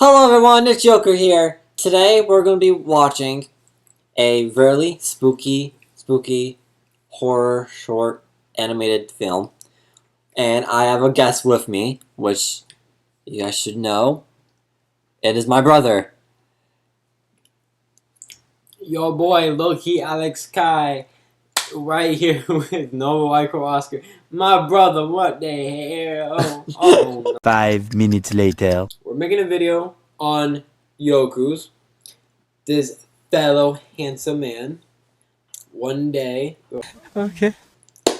Hello everyone, it's Yoku here. Today we're going to be watching a really spooky horror short animated film. And I have a guest with me, which you guys should know. It is my brother. Yo boy, low-key Alex Kai, right here with no Micro Oscar. My brother, what the hell? Oh. 5 minutes later. We're making a video on Yoku's, this fellow handsome man. One day. Okay.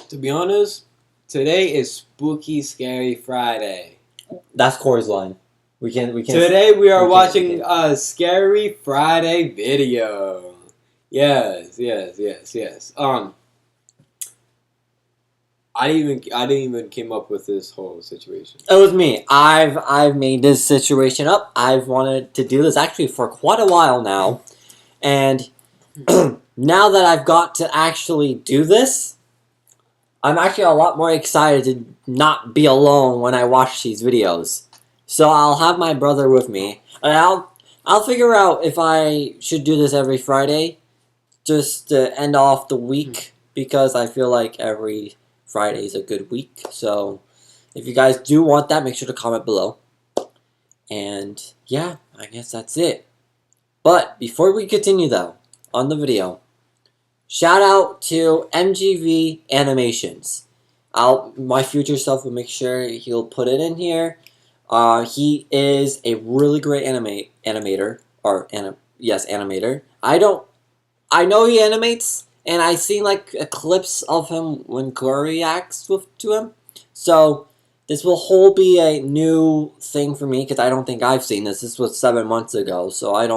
To be honest, today is Spooky Scary Friday. That's Corey's line. We can't. Today we are watching a Scary Friday video. Yes. I didn't even came up with this whole situation. It was me. I've made this situation up. I've wanted to do this actually for quite a while now, and now that I've got to actually do this, I'm actually a lot more excited to not be alone when I watch these videos. So I'll have my brother with me, and I'll figure out if I should do this every Friday, just to end off the week, because I feel like every Friday is a good week. So if you guys do want that, make sure to comment below. And yeah, I guess that's it. But before we continue though, on the video, shout out to MGV Animations. My future self will make sure he'll put it in here. He is a really great animator. I know he animates, and I've seen like clips of him when Corey reacts to him. So this will whole be a new thing for me because I don't think I've seen this. This was 7 months ago, so I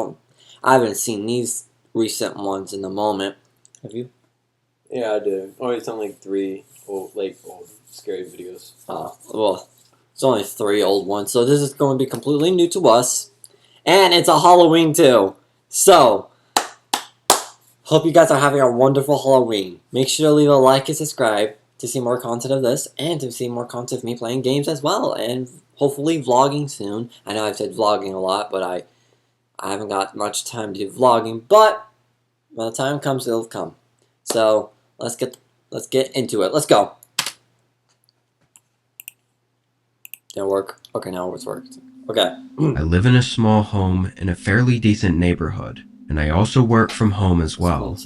haven't seen these recent ones in the moment. Have you? Yeah, I did. Oh, it's on like 3 old scary videos. Well, it's only 3 old ones, so this is going to be completely new to us, and it's a Halloween too. So hope you guys are having a wonderful Halloween. Make sure to leave a like and subscribe to see more content of this, and to see more content of me playing games as well, and hopefully vlogging soon. I know I've said vlogging a lot, but I haven't got much time to do vlogging, but when the time comes, it'll come. So let's get into it. Let's go. Didn't work. Okay, now it's worked. Okay. I live in a small home in a fairly decent neighborhood, and I also work from home as well.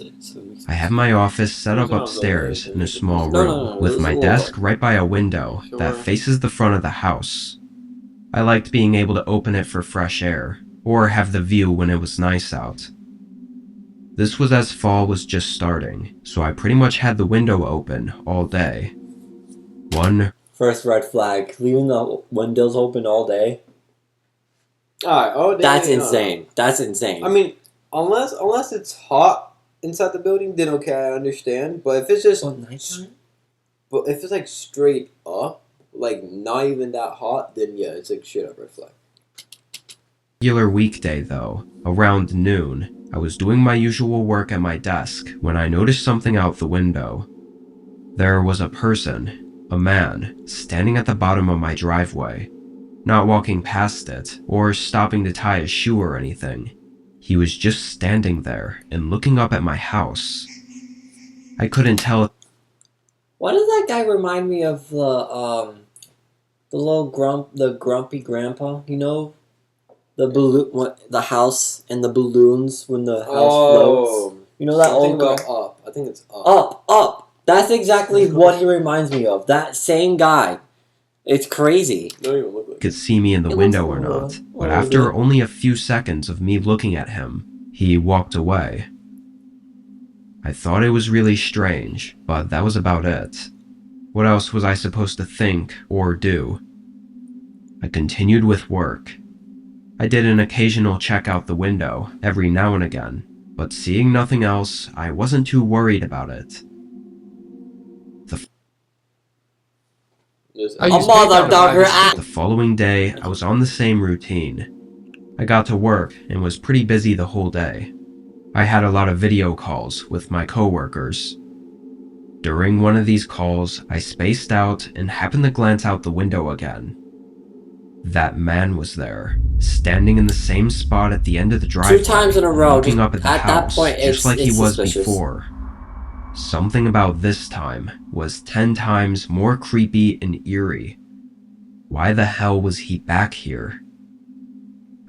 I have my office set up upstairs in a small room with my desk right by a window that faces the front of the house. I liked being able to open it for fresh air, or have the view when it was nice out. This was as fall was just starting, so I pretty much had the window open all day. First red flag, leaving the windows open all day. Alright, all day. That's insane. That's insane. I mean, unless it's hot inside the building, then okay, I understand. But if it's just nighttime? But if it's like straight up, like not even that hot, then yeah, it's like shit up red flag. Regular weekday though, around noon, I was doing my usual work at my desk when I noticed something out the window. There was a person, a man, standing at the bottom of my driveway, not walking past it or stopping to tie a shoe or anything. He was just standing there and looking up at my house. I couldn't tell. Why does that guy remind me of the grumpy grandpa? You know, the house and the balloons when the house floats. You know that old guy? Up. I think it's up. Up. That's exactly what he reminds me of. That same guy. It's crazy. Don't even look like Could see me in the window or not, but after only a few seconds of me looking at him, he walked away. I thought it was really strange, but that was about it. What else was I supposed to think or do? I continued with work. I did an occasional check out the window every now and again, but seeing nothing else, I wasn't too worried about it. The following day, I was on the same routine. I got to work and was pretty busy the whole day. I had a lot of video calls with my coworkers. During one of these calls, I spaced out and happened to glance out the window again. That man was there, standing in the same spot at the end of the driveway, 2 times in a row. looking up at the At that house, point, just like he it's was suspicious. before. Something about this time was 10 times more creepy and eerie. Why the hell was he back here?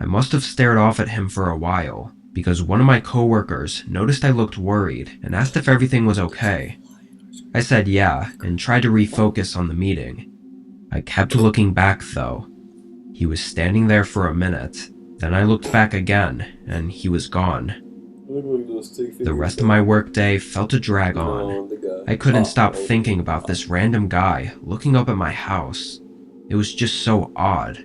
I must have stared off at him for a while, because one of my coworkers noticed I looked worried and asked if everything was okay. I said yeah, and tried to refocus on the meeting. I kept looking back though. He was standing there for a minute, then I looked back again, and he was gone. The rest of my workday felt to drag on. I couldn't stop thinking about this random guy looking up at my house. It was just so odd.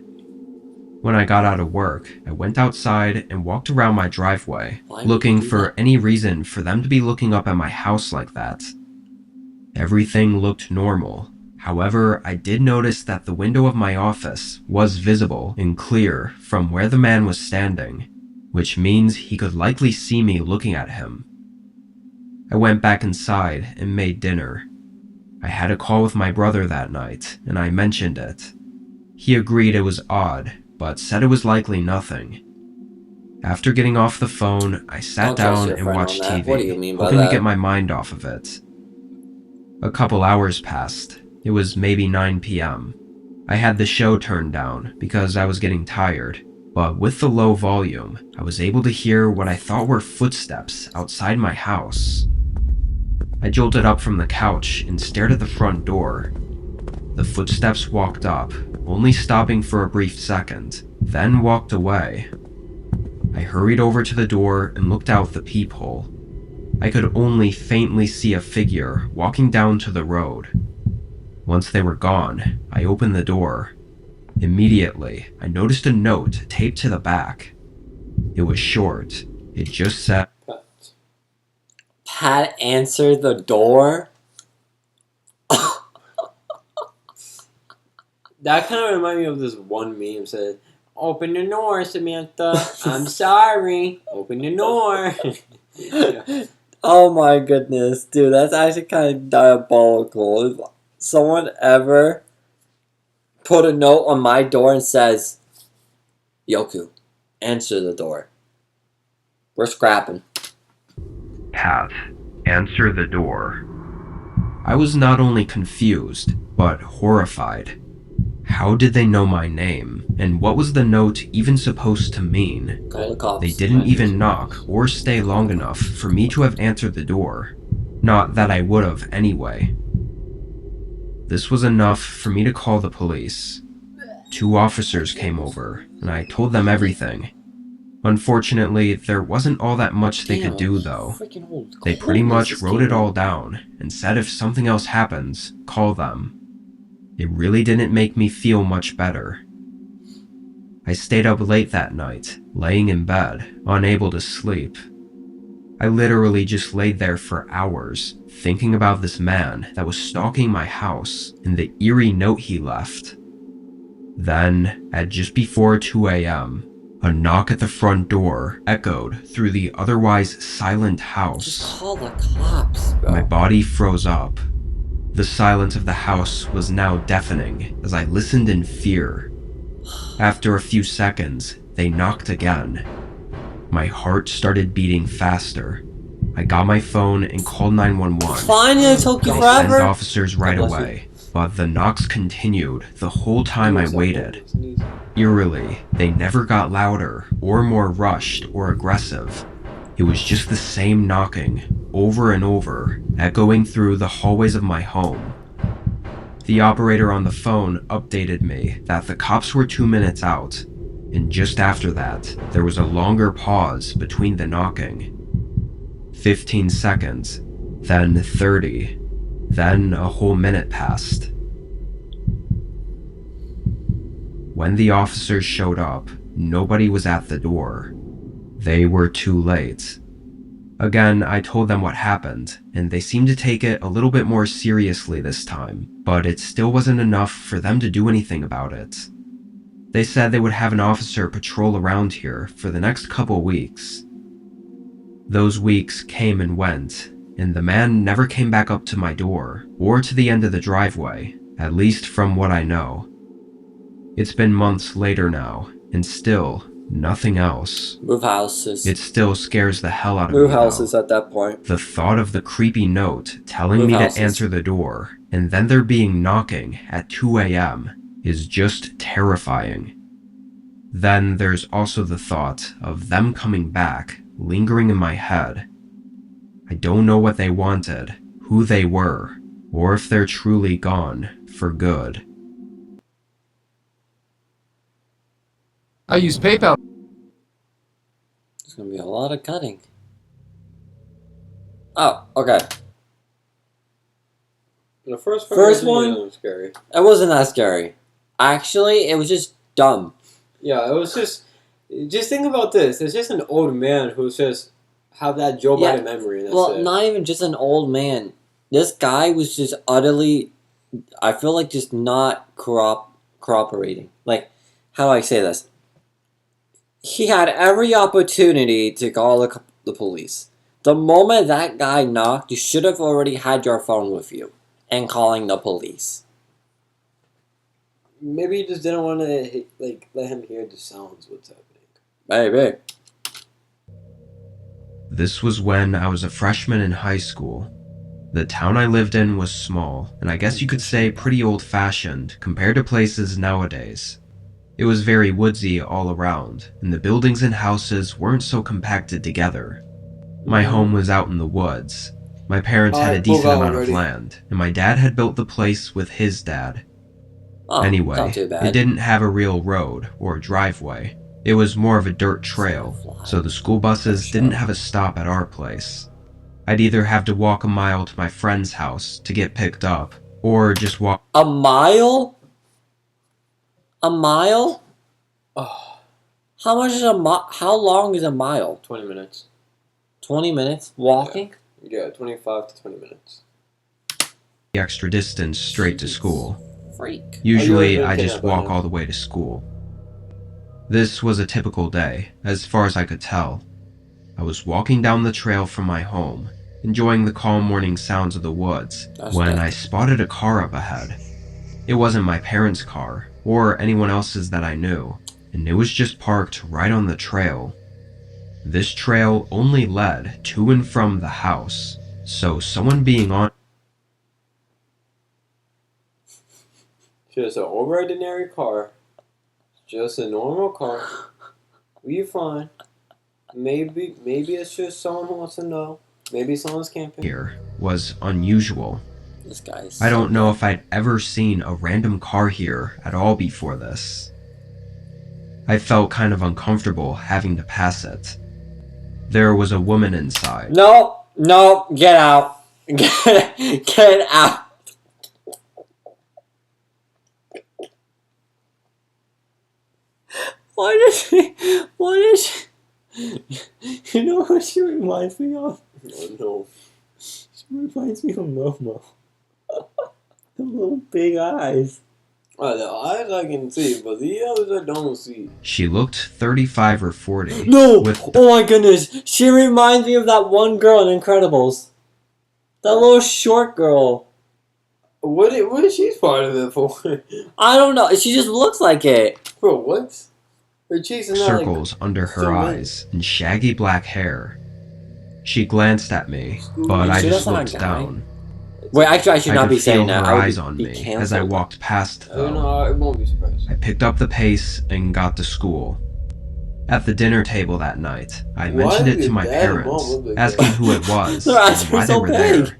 When I got out of work, I went outside and walked around my driveway, looking for any reason for them to be looking up at my house like that. Everything looked normal. However, I did notice that the window of my office was visible and clear from where the man was standing, which means he could likely see me looking at him. I went back inside and made dinner. I had a call with my brother that night, and I mentioned it. He agreed it was odd, but said it was likely nothing. After getting off the phone, I sat down and watched TV, What do you mean by hoping to that? get my mind off of it. A couple hours passed. It was maybe 9 p.m. I had the show turned down because I was getting tired, but with the low volume, I was able to hear what I thought were footsteps outside my house. I jolted up from the couch and stared at the front door. The footsteps walked up, only stopping for a brief second, then walked away. I hurried over to the door and looked out the peephole. I could only faintly see a figure walking down to the road. Once they were gone, I opened the door. Immediately, I noticed a note taped to the back. It was short. It just said, Pat answered the door? That kind of reminded me of this one meme said, "Open the door, Samantha. I'm sorry. Open the door." Yeah. Oh my goodness, dude, that's actually kind of diabolical. If someone ever put a note on my door and says, Yoku, answer the door. We're scrapping. "Pat, answer the door." I was not only confused, but horrified. How did they know my name, and what was the note even supposed to mean? Call the cops. They didn't even knock or stay long enough for me to have answered the door. Not that I would have anyway. This was enough for me to call the police. 2 officers came over, and I told them everything. Unfortunately, there wasn't all that much they could do though. Freaking old. They pretty much wrote it all down and said if something else happens, call them. It really didn't make me feel much better. I stayed up late that night, laying in bed, unable to sleep. I literally just laid there for hours, thinking about this man that was stalking my house and the eerie note he left. Then, at just before 2 a.m., a knock at the front door echoed through the otherwise silent Just house. call the cops, bro. My body froze up. The silence of the house was now deafening as I listened in fear. After a few seconds, they knocked again. My heart started beating faster. I got my phone and called 911. Finally, it took you They sent forever. officers right God bless away, but the knocks continued the whole time I waited. Eerily, they never got louder or more rushed or aggressive. It was just the same knocking, over and over, echoing through the hallways of my home. The operator on the phone updated me that the cops were 2 minutes out, and just after that, there was a longer pause between the knocking. 15 seconds, then 30, then a whole minute passed. When the officers showed up, nobody was at the door. They were too late. Again, I told them what happened, and they seemed to take it a little bit more seriously this time, but it still wasn't enough for them to do anything about it. They said they would have an officer patrol around here for the next couple weeks. Those weeks came and went, and the man never came back up to my door, or to the end of the driveway, at least from what I know. It's been months later now, and still, nothing else. Move houses. It still scares the hell out of Move me, houses though. at that point. The thought of the creepy note telling Move me houses. to answer the door, and then there being knocking at 2 a.m. is just terrifying. Then there's also the thought of them coming back, lingering in my head. I don't know what they wanted, who they were, or if they're truly gone for good. I use PayPal. There's gonna be a lot of cutting. Oh, okay. The first one was scary. It wasn't that scary. Actually, it was just dumb. Yeah, it was just think about this. It's just an old man who's just have that Joe Yeah, Biden memory. And that's Well, it. not even just an old man. This guy was just utterly, I feel like, just not cooperating. Like, how do I say this? He had every opportunity to call the police. The moment that guy knocked, you should have already had your phone with you and calling the police. Maybe he just didn't want to let him hear the sounds. What's happening? Baby. This was when I was a freshman in high school. The town I lived in was small, and I guess you could say pretty old-fashioned compared to places nowadays. It was very woodsy all around, and the buildings and houses weren't so compacted together. My home was out in the woods. My parents had a decent amount of land, and my dad had built the place with his dad. Oh, Anyway, not too bad. it didn't have a real road or driveway. It was more of a dirt trail, so the school buses didn't have a stop at our place. I'd either have to walk a mile to my friend's house to get picked up, or just walk A mile? A mile? Oh, How much is how long is a mile? 20 minutes. 20 minutes walking? Yeah, 25 to 20 minutes. the extra distance straight to school. Freak. Usually, Oh, I you're just okay, walk buddy. all the way to school. This was a typical day, as far as I could tell. I was walking down the trail from my home, enjoying the calm morning sounds of the woods, That's when I definitely- spotted a car up ahead. It wasn't my parents' car, or anyone else's that I knew, and it was just parked right on the trail. This trail only led to and from the house, so someone being on Just an ordinary car. Just a normal car. We're fine. Maybe it's just someone who wants to know. Maybe someone's camping. here was unusual. This guy's I don't so know dumb. if I'd ever seen a random car here at all before this. I felt kind of uncomfortable having to pass it. There was a woman inside. No, get out. Get out. Why does she, you know what she reminds me of? Oh no. She reminds me of Momo. The little big eyes. The eyes I can see, but the others I don't see. She looked 35 or 40. No! With Oh my goodness! She reminds me of that one girl in Incredibles. That little short girl. What is she part of it for? I don't know. She just looks like it. Bro, what? Her cheeks are not circles under her zoom in. eyes and shaggy black hair. She glanced at me, but You I sure just that's not a looked guy? down. Wait, actually, I should I not could be feel saying that. her I would eyes be on me as I canceled. walked past, I don't though. know, I won't be surprised. I picked up the pace and got to school. At the dinner table that night, I mentioned it to my parents, asking who it was Their eyes and are why they so were big. there.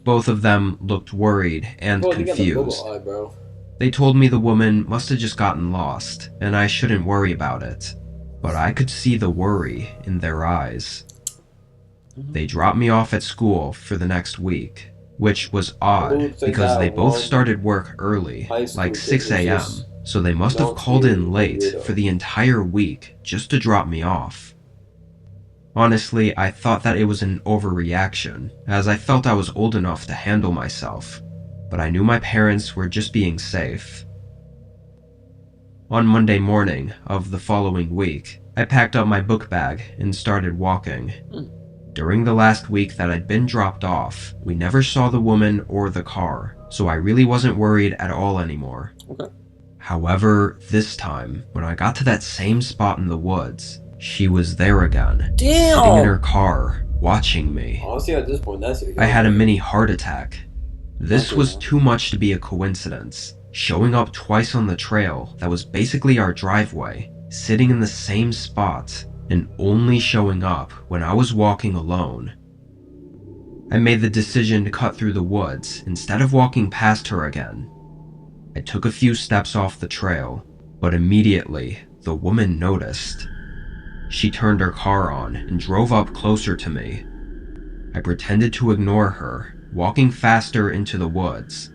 Both of them looked worried and Bro, they got the confused. bubble eye, bro. They told me the woman must have just gotten lost, and I shouldn't worry about it. But I could see the worry in their eyes. They dropped me off at school for the next week, which was odd because they both started work early, like 6 a.m., so they must have called in late for the entire week just to drop me off. Honestly, I thought that it was an overreaction, as I felt I was old enough to handle myself, but I knew my parents were just being safe. On Monday morning of the following week, I packed up my book bag and started walking. During the last week that I'd been dropped off, we never saw the woman or the car, so I really wasn't worried at all anymore. Okay. However, this time, when I got to that same spot in the woods, she was there again, Damn! sitting in her car, watching me. Honestly, at this point, that's your I had a mini heart attack. This was too much to be a coincidence. Showing up twice on the trail that was basically our driveway, sitting in the same spot, and only showing up when I was walking alone. I made the decision to cut through the woods instead of walking past her again. I took a few steps off the trail, but immediately the woman noticed. She turned her car on and drove up closer to me. I pretended to ignore her, walking faster into the woods.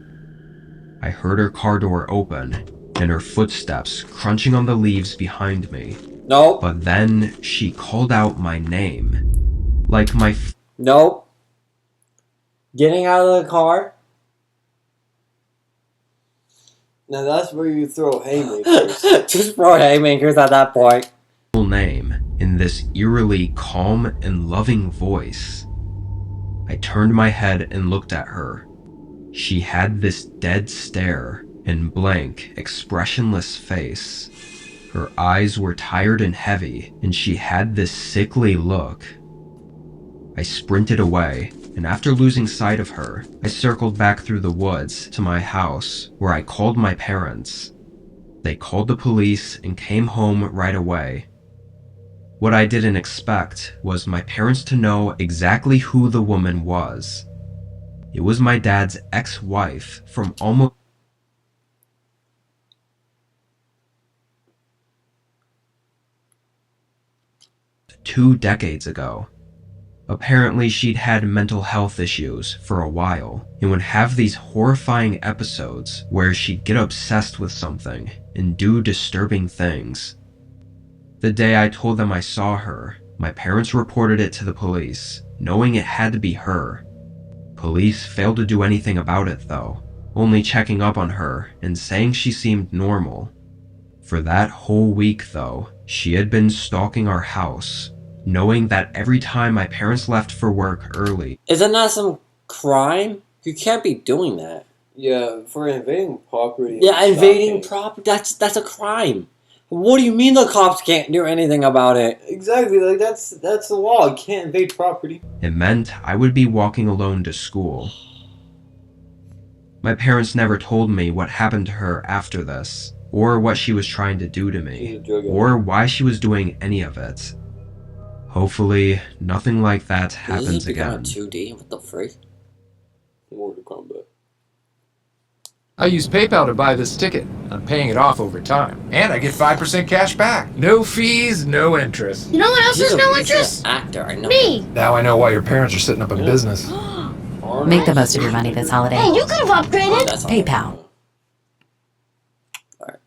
I heard her car door open and her footsteps crunching on the leaves behind me. Nope. But then she called out my name. Like my Nope. Getting out of the car. Now that's where you throw haymakers. Just throw haymakers at that point. full name in this eerily calm and loving voice. I turned my head and looked at her. She had this dead stare and blank, expressionless face. Her eyes were tired and heavy, and she had this sickly look. I sprinted away, and after losing sight of her, I circled back through the woods to my house, where I called my parents. They called the police and came home right away. What I didn't expect was my parents to know exactly who the woman was. It was my dad's ex-wife from almost 2 decades ago. Apparently, she'd had mental health issues for a while and would have these horrifying episodes where she'd get obsessed with something and do disturbing things. The day I told them I saw her, my parents reported it to the police, knowing it had to be her. Police failed to do anything about it though, only checking up on her and saying she seemed normal. For that whole week though, she had been stalking our house, knowing that every time my parents left for work early. Isn't that some crime? You can't be doing that. Yeah, for invading property. Yeah, and invading stalking. property, that's a crime. What do you mean the cops can't do anything about it? Exactly, like that's the law. You can't invade property. It meant I would be walking alone to school. My parents never told me what happened to her after this, or what she was trying to do to She's me, a drug or addict. why she was doing any of it. Hopefully, nothing like that happens Does he become a again. 2D? What the freak? Mortal Kombat. I use PayPal to buy this ticket. I'm paying it off over time. And I get 5% cash back. No fees, no interest. You know what else He's is a no he's interest? an actor, I know. Me. Now I know why your parents are setting up a business. Make the most of your money this holiday. Hey, you could have Oh, upgraded. that's all. PayPal. Alright.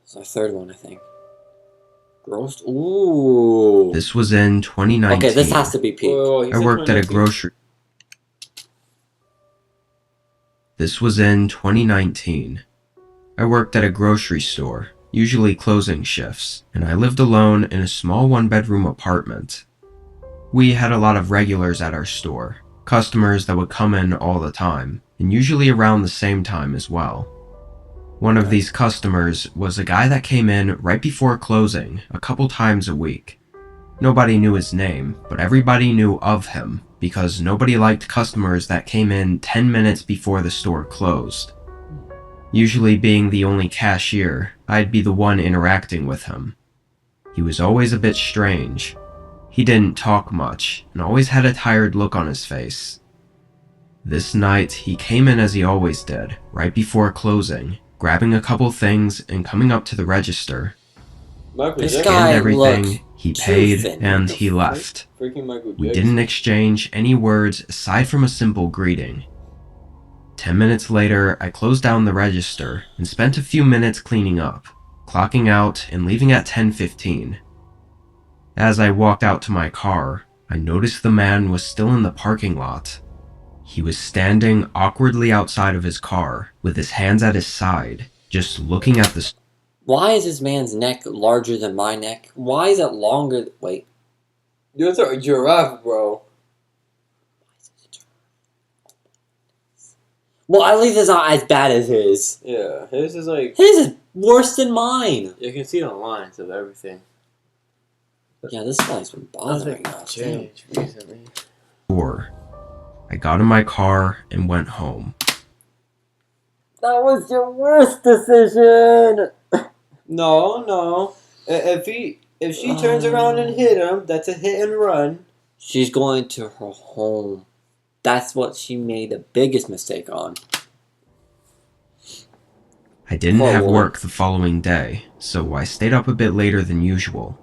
It's our third one, I think. Gross. Ooh. This was in 2019. Okay, this has to be peak. I worked at a grocery. This was in 2019. I worked at a grocery store, usually closing shifts, and I lived alone in a small one-bedroom apartment. We had a lot of regulars at our store, customers that would come in all the time, and usually around the same time as well. One of these customers was a guy that came in right before closing a couple times a week. Nobody knew his name, but everybody knew of him because nobody liked customers that came in 10 minutes before the store closed. Usually being the only cashier, I'd be the one interacting with him. He was always a bit strange. He didn't talk much and always had a tired look on his face. This night, he came in as he always did, right before closing, grabbing a couple things and coming up to the register. Michael This Jackson. guy Scanned everything, looked he too paid, thin. and What the he frick? left. Freaking Michael Jackson. We didn't exchange any words aside from a simple greeting. 10 minutes later, I closed down the register and spent a few minutes cleaning up, clocking out and leaving at 10:15. As I walked out to my car, I noticed the man was still in the parking lot. He was standing awkwardly outside of his car, with his hands at his side, just looking at the Why is this man's neck larger than my neck? Why is it longer? Wait. Dude, it's a giraffe, bro. Well, at least it's not as bad as his. Yeah, his is like His is worse than mine. you can see the lines of everything. Yeah, this guy's been bothering Nothing us. Damn. changed recently. Door. I got in my car and went home. That was your worst decision. No. If she turns around and hit him, that's a hit and run. She's going to her home. That's what she made the biggest mistake on. I didn't Poor have woman. work the following day, so I stayed up a bit later than usual.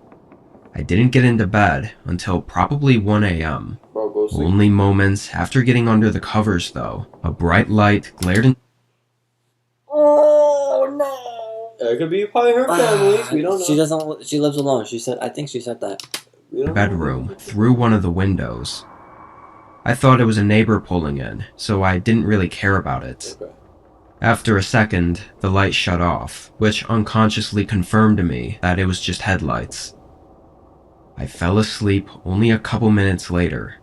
I didn't get into bed until probably 1 a.m. Bro, go sleep. Only moments after getting under the covers, though, a bright light glared in. Oh no! It could be probably her family. We don't know. She doesn't. She lives alone. She said. I think she said that. We don't know. Bedroom through one of the windows. I thought it was a neighbor pulling in, so I didn't really care about it. Okay. After a second, the light shut off, which unconsciously confirmed to me that it was just headlights. I fell asleep only a couple minutes later.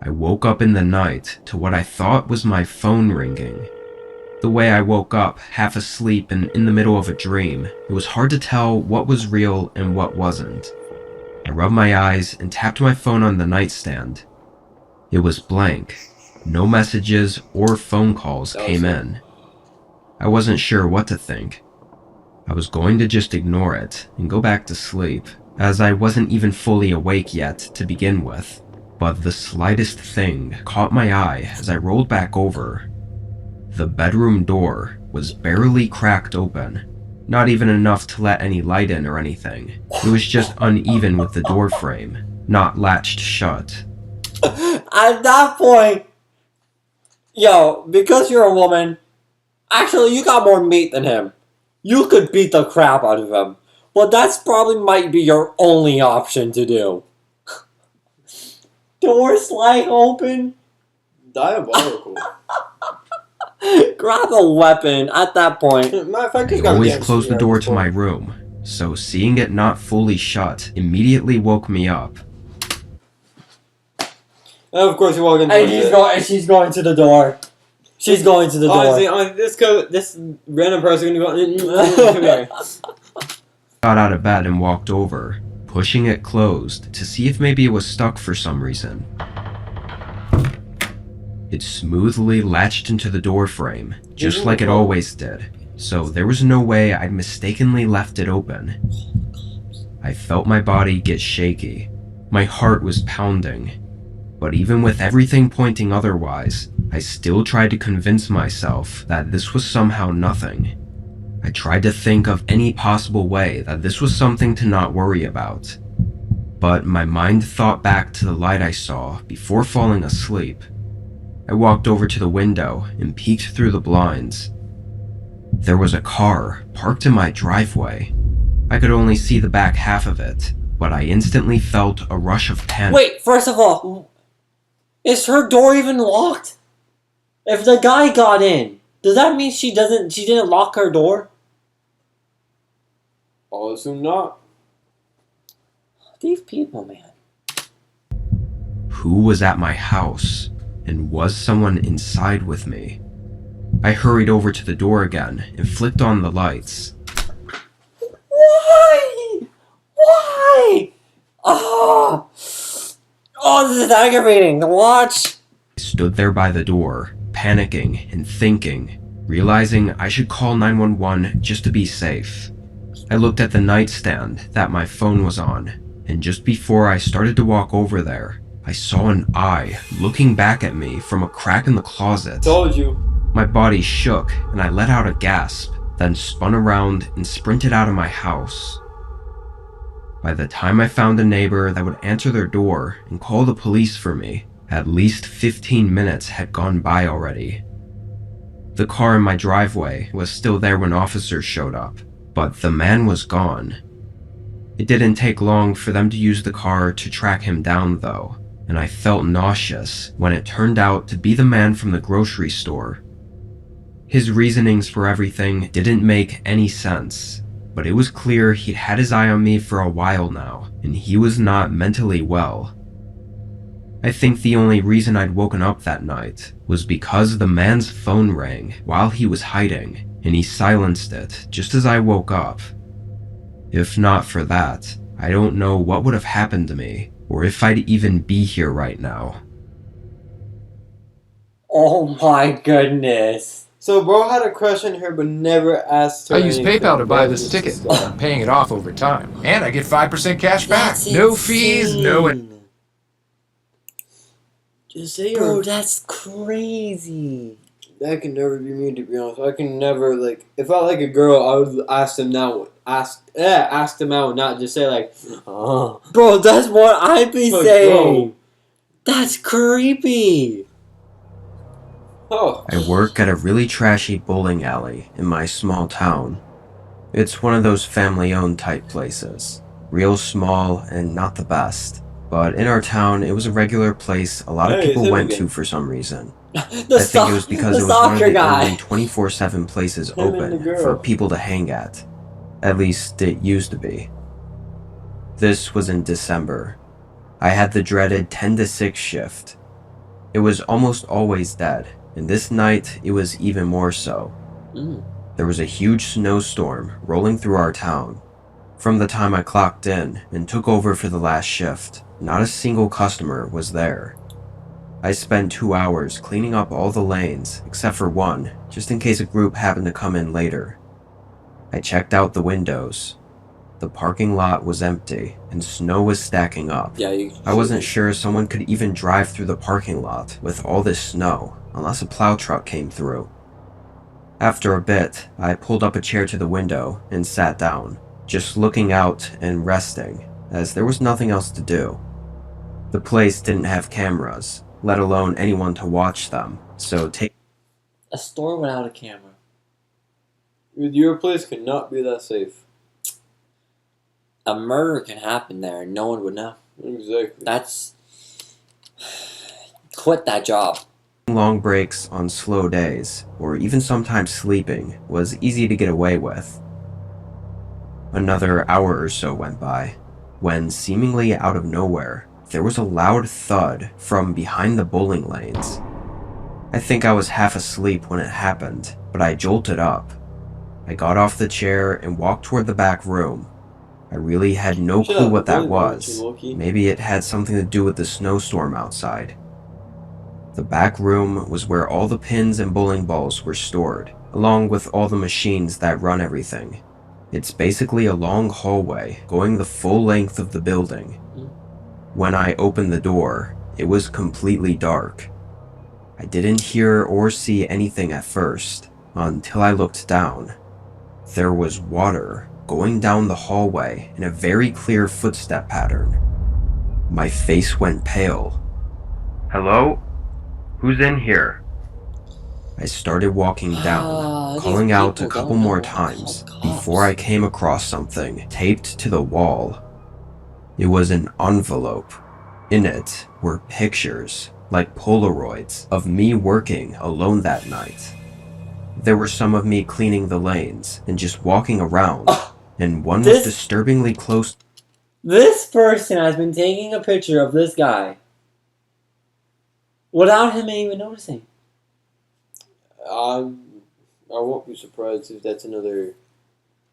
I woke up in the night to what I thought was my phone ringing. The way I woke up, half asleep and in the middle of a dream, it was hard to tell what was real and what wasn't. I rubbed my eyes and tapped my phone on the nightstand. It was blank. No messages or phone calls came in. I wasn't sure what to think. I was going to just ignore it and go back to sleep, as I wasn't even fully awake yet to begin with. But the slightest thing caught my eye as I rolled back over. The bedroom door was barely cracked open. Not even enough to let any light in or anything. It was just uneven with the door frame, not latched shut. At that point, yo, because you're a woman, actually you got more meat than him. You could beat the crap out of him. But that's probably might be your only option to do. Door slide open. Diabolical. Grab a weapon at that point. Matter of fact, I always closed the door to my room, so seeing it not fully shut immediately woke me up. And of course, you walk into And she's going to the door. She's going to the door. Honestly, this random person gonna go. Come here. Got out of bed and walked over, pushing it closed to see if maybe it was stuck for some reason. It smoothly latched into the door frame, just like it always did, so there was no way I'd mistakenly left it open. I felt my body get shaky. My heart was pounding. But even with everything pointing otherwise, I still tried to convince myself that this was somehow nothing. I tried to think of any possible way that this was something to not worry about. But my mind thought back to the light I saw before falling asleep. I walked over to the window and peeked through the blinds. There was a car parked in my driveway. I could only see the back half of it, but I instantly felt a rush of panic. Wait, first of all, is her door even locked? If the guy got in, does that mean she didn't lock her door? I'll assume not. These people, man. Who was at my house? And was someone inside with me? I hurried over to the door again and flicked on the lights. Why? Why? Oh, this is aggravating to watch. I stood there by the door, panicking and thinking, realizing I should call 911 just to be safe. I looked at the nightstand that my phone was on, and just before I started to walk over there, I saw an eye looking back at me from a crack in the closet. Told you. My body shook and I let out a gasp, then spun around and sprinted out of my house. By the time I found a neighbor that would answer their door and call the police for me, at least 15 minutes had gone by already. The car in my driveway was still there when officers showed up, but the man was gone. It didn't take long for them to use the car to track him down though, and I felt nauseous when it turned out to be the man from the grocery store. His reasonings for everything didn't make any sense, but it was clear he'd had his eye on me for a while now, and he was not mentally well. I think the only reason I'd woken up that night was because the man's phone rang while he was hiding, and he silenced it just as I woke up. If not for that, I don't know what would have happened to me, or if I'd even be here right now. Oh my goodness. So bro had a crush on her but never asked her I use anything. PayPal to buy That this was ticket. disgusting. I'm paying it off over time. And I get 5% cash back. That's No fees, no... insane. Just say Bro, you're... that's crazy. That can never be me, to be honest. I can never, like, if I like a girl, I would ask them out, not just say, like, oh. Bro, that's what I'd be But, saying. bro. That's creepy. Oh. I work at a really trashy bowling alley in my small town. It's one of those family-owned type places. Real small and not the best. But in our town, it was a regular place a lot of Hey, people it's him went again. to for some reason. The I think it was because it was one of soccer the guy. only 24/7 places Him and the open girl. for people to hang at. At least it used to be. This was in December. I had the dreaded 10 to 6 shift. It was almost always dead, and this night it was even more so. There was a huge snowstorm rolling through our town. From the time I clocked in and took over for the last shift, not a single customer was there. I spent 2 hours cleaning up all the lanes except for one, just in case a group happened to come in later. I checked out the windows. The parking lot was empty and snow was stacking up. Yeah, I wasn't sure someone could even drive through the parking lot with all this snow unless a plow truck came through. After a bit, I pulled up a chair to the window and sat down, just looking out and resting, as there was nothing else to do. The place didn't have cameras, let alone anyone to watch them, so a store without a camera. Your place could not be that safe. A murder can happen there and no one would know. Exactly. That's... Quit that job. long breaks on slow days, or even sometimes sleeping, was easy to get away with. Another hour or so went by, when seemingly out of nowhere, there was a loud thud from behind the bowling lanes. I think I was half asleep when it happened, but I jolted up. I got off the chair and walked toward the back room. I really had no clue what that was. Maybe it had something to do with the snowstorm outside. The back room was where all the pins and bowling balls were stored, along with all the machines that run everything. It's basically a long hallway going the full length of the building. When I opened the door, it was completely dark. I didn't hear or see anything at first, until I looked down. There was water going down the hallway in a very clear footstep pattern. My face went pale. "Hello? Who's in here?" I started walking down, calling out a couple more times before I came across something taped to the wall. It was an envelope. In it were pictures, like Polaroids, of me working alone that night. There were some of me cleaning the lanes and just walking around, and one was disturbingly close. This person has been taking a picture of this guy without him even noticing. I won't be surprised if that's another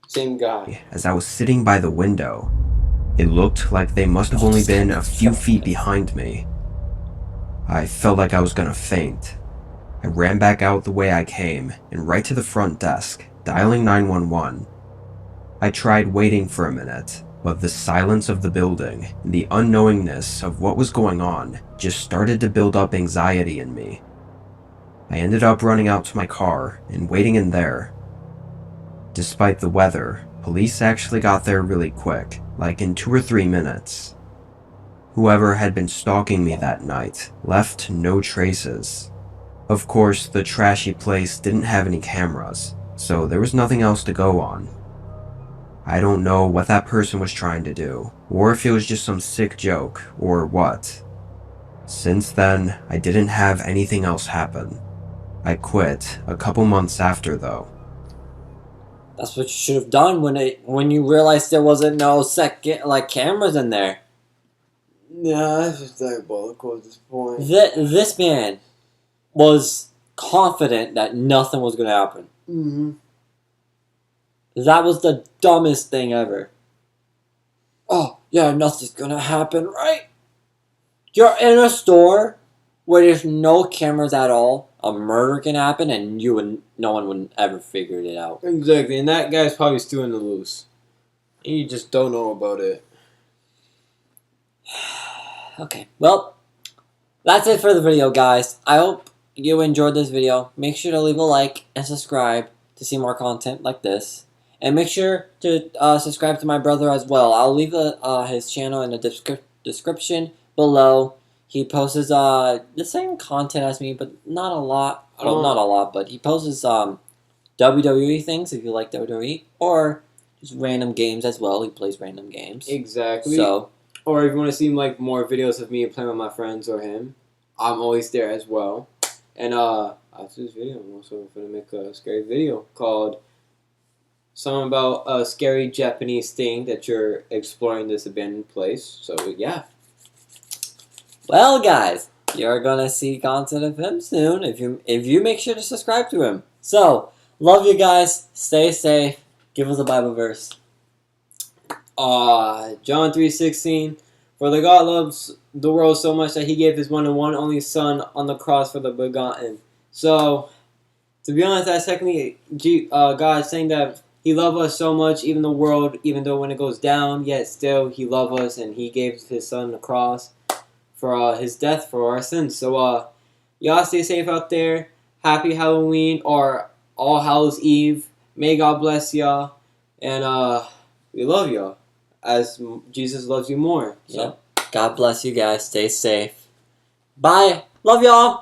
same guy. As I was sitting by the window, it looked like they must have only been a few feet behind me. I felt like I was gonna faint. I ran back out the way I came and right to the front desk, dialing 911. I tried waiting for a minute, but the silence of the building and the unknowingness of what was going on just started to build up anxiety in me. I ended up running out to my car and waiting in there. Despite the weather, police actually got there really quick, like in 2 or 3 minutes. Whoever had been stalking me that night left no traces. Of course, the trashy place didn't have any cameras, so there was nothing else to go on. I don't know what that person was trying to do, or if it was just some sick joke, or what. Since then, I didn't have anything else happen. I quit a couple months after, though. That's what you should have done when you realized there wasn't no cameras in there. Nah, that's just diabolical at this point. This man was confident that nothing was going to happen. Mm-hmm. That was the dumbest thing ever. Oh, yeah, nothing's going to happen, right? You're in a store where there's no cameras at all. A murder can happen, and no one would ever figure it out. Exactly, and that guy's probably still in the loose. And you just don't know about it. Okay, well, that's it for the video, guys. I hope you enjoyed this video. Make sure to leave a like and subscribe to see more content like this. And make sure to subscribe to my brother as well. I'll leave his channel in the description below. He posts the same content as me, but not a lot. Well, not a lot, but he posts WWE things if you like WWE, or just random games as well. He plays random games. Exactly. So, or if you want to see like more videos of me playing with my friends or him, I'm always there as well. And after this video, I'm also going to make a scary video called something about a scary Japanese thing that you're exploring this abandoned place. So yeah. well, guys, you're gonna see content of him soon if you make sure to subscribe to him. So, love you guys. Stay safe. Give us a Bible verse. John 3:16. For the God loves the world so much that he gave his one and one only Son on the cross for the begotten. So, to be honest, that's technically God saying that he loved us so much, even the world, even though when it goes down, yet still he loved us and he gave his Son on the cross for his death for our sins. So, y'all stay safe out there. Happy Halloween or All Hallows Eve. May God bless y'all. And we love y'all as Jesus loves you more. So. Yep. God bless you guys. Stay safe. Bye. Love y'all.